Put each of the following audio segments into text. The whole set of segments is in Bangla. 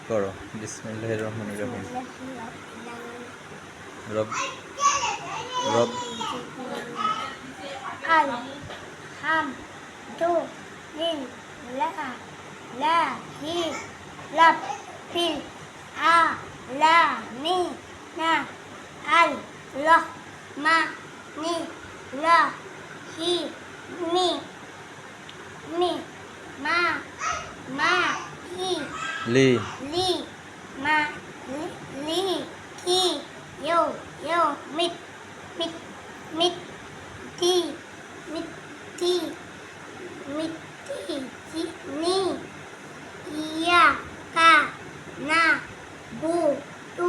করো বিসমিল্লাহির রহমানির রহিম। রব রব আলহামদুলিল্লাহি রাব্বিল আলামিন আল রহমানির রহিম লি লি মা লি কি ইউ মিট মিট মিট টি মিট টি মিট টি নি ইয়া কা না বু তু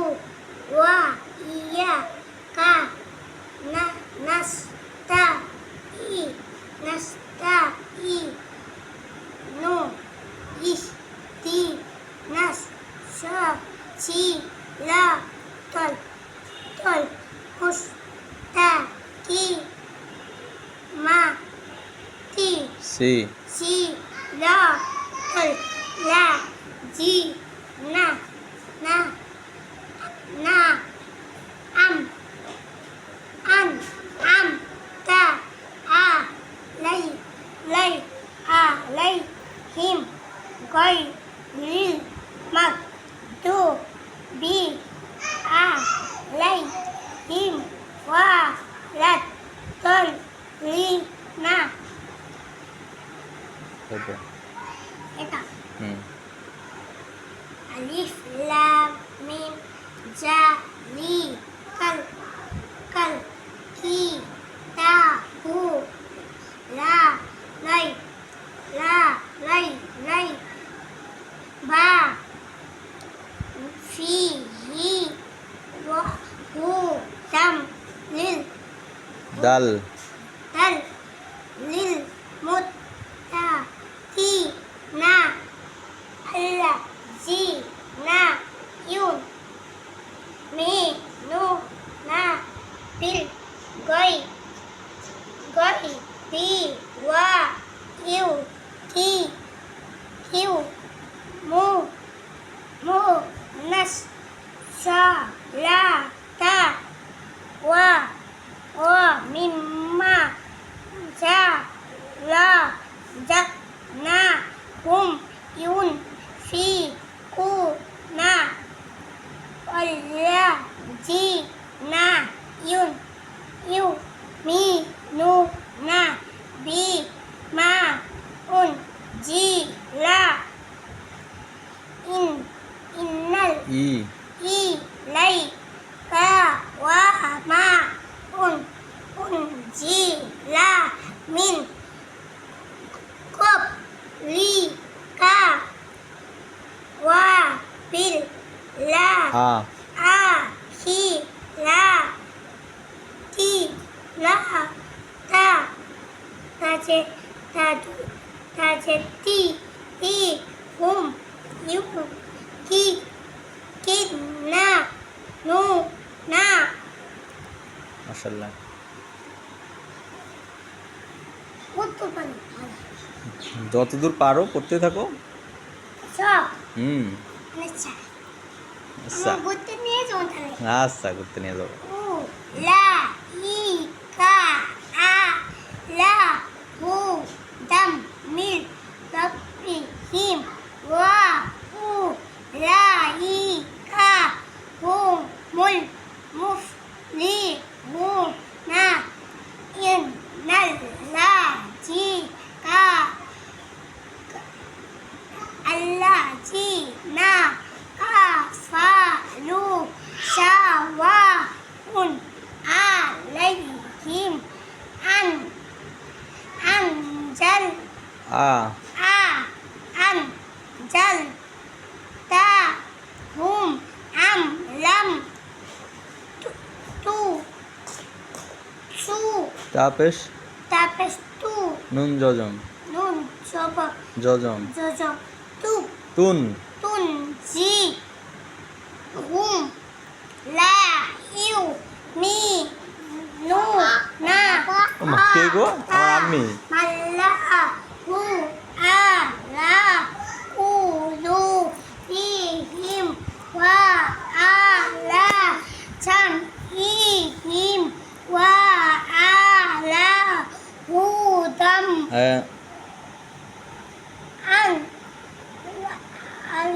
ওয়া ইয়া কা না নাস্তা ই নো ইস তি নাস সা চি লা তল হুস তা কি মা তি সি লা তল লা জি না আম তা আ লাই হিম গই লিল মাক দু বি আ লাই হিম ওয়া লাত তল লি না এটা আলিফ লাম মিম জা লি কাল কি তা হু লা লাই বা ফি হি ওয়া হু দাম লিল দাল লিল মুত তা কি না আল্লাহ জি না ইউন মি নু না বিল গই বি ওয়া ইউ কি কিউ মু নাস সা লা তা ওয়া মিম্মা জা লা জাক না হুম ইউন ফি কু না আল্লাহ জি না ইউ মি নু না বি মা উন জি লা ইন্নাল ই লাই কা ওয়া মা উন জি লা মিন কব লি কা ওয়া বিল লা আ হি লা তি লা তা তাজে তি হুম ইউ কি না নু না মাশাআল্লাহ। যতদূর পারো পড়তে থাকো। আচ্ছা ঘুরতে নিয়ে যাবো তাহলে। আচ্ছা ঘুরতে নিয়ে যাবো। লা ই কা আ লা হু দাম মিল রাব্বি হিম ওয়া হু লা ই কা হু মুল মুফ লি হু না ইন নাল লা জি কা আল্লাহ জি না কাফালু সাওয়াউন আলাইহিম আনজাল তা হুম আম লাম তু সু তাপেশ তু নুন জজম জজম তুন তুন জি হুম লা ইউ মি নু না কে গো? আমার আম্মি। মাল্লাহ হু আ লা উলু ফিহি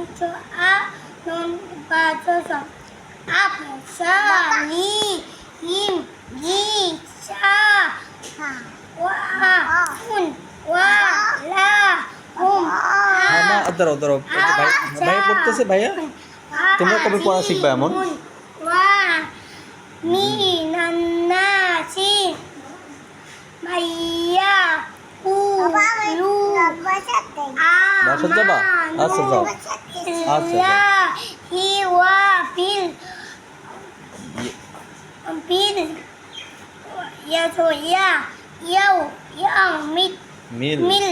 পঞ্চ আ নুন পাঁচ আপ সা নি ইম জি সা ওয়া উন ওয়া লা হুম হ্যাঁ না দাঁড়াও দাঁড়াও ভাইয়া পড়তেছে ভাইয়া তোমরা কবে পড়া শিখবা এমন ওয়া মিনান্নাসি ভাইয়া কুলু বাসায় যাবা? আচ্ছা, যাও। আচ্ছা, যাও। হি ওয়া ফিল ফিল ইয়া তো ইয়া ইয়াও ইয়াও মিল মিল মিল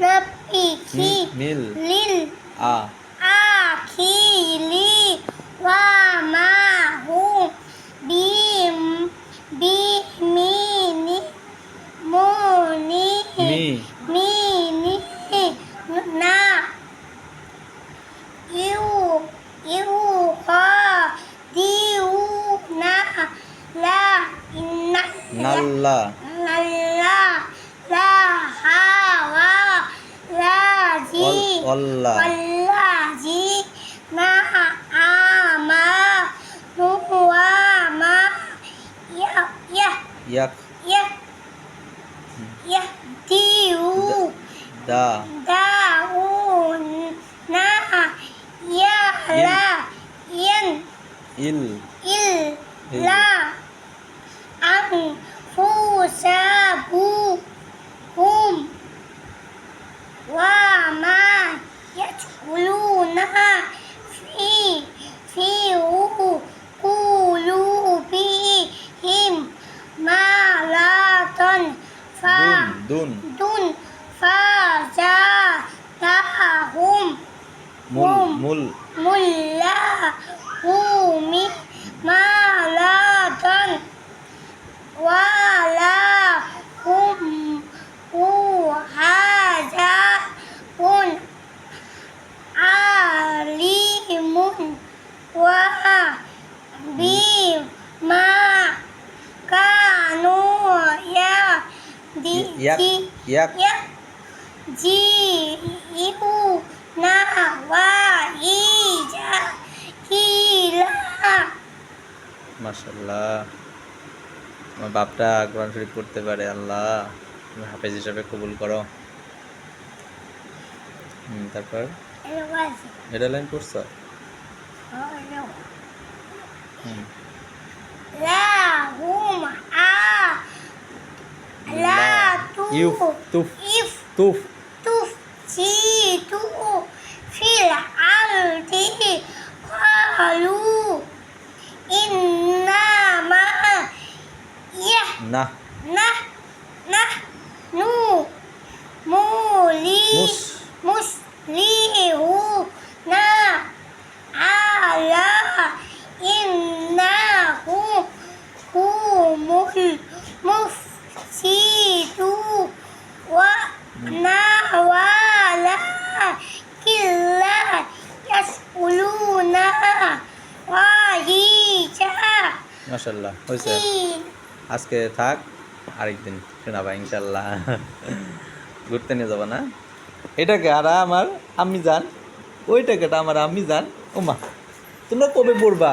নাপি কি মিল লিল আ আখিলি ওয়া মা হু বিম বি মি নি মো নি মি মি নি না ইউ ইউ হ দিউ না লা ইন্না নাল্লা লা লা হা ওয়া লা জি অল্লা والذي ما آما هو ما ইয়াক يهديه দা داؤنا يهلا ين ইল إلا أنفسهم وما يدخلون في قلوبهم مرض দুন فزادهم মুল ملهم مرضا ولهم عذاب عليم وبما كانوا ইয়াক يجيئون وإذا قيل মাশাআল্লাহ আমার বাপটা কোরআন শরীফ পড়তে পারে আল্লাহ তুমি হাফেজ হিসাবে কবুল করো তারপর এটা লাইন পড়ছো لهم لا ইউফ তুফ تفسدوا في الأرض قالوا إنما না نحن مصلحون على إنهم هم المفسدون ولكن لا يشعرون وإذا মাশাআল্লাহ হয়েছে আজকে থাক আরেকদিন শোনাবা ইনশাল্লাহ ঘুরতে নিয়ে যাবো না এটাকে আর আমার আম্মি যান ওইটাকে আমার আম্মি যান ও মা তোমরা কবে পড়বা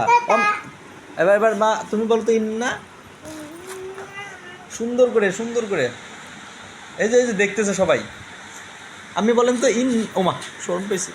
এবার মা তুমি বলো তো ইন্না সুন্দর করে এই যে দেখতেছে সবাই আমি বলেন তো ইন ওমা শরম পেয়েছি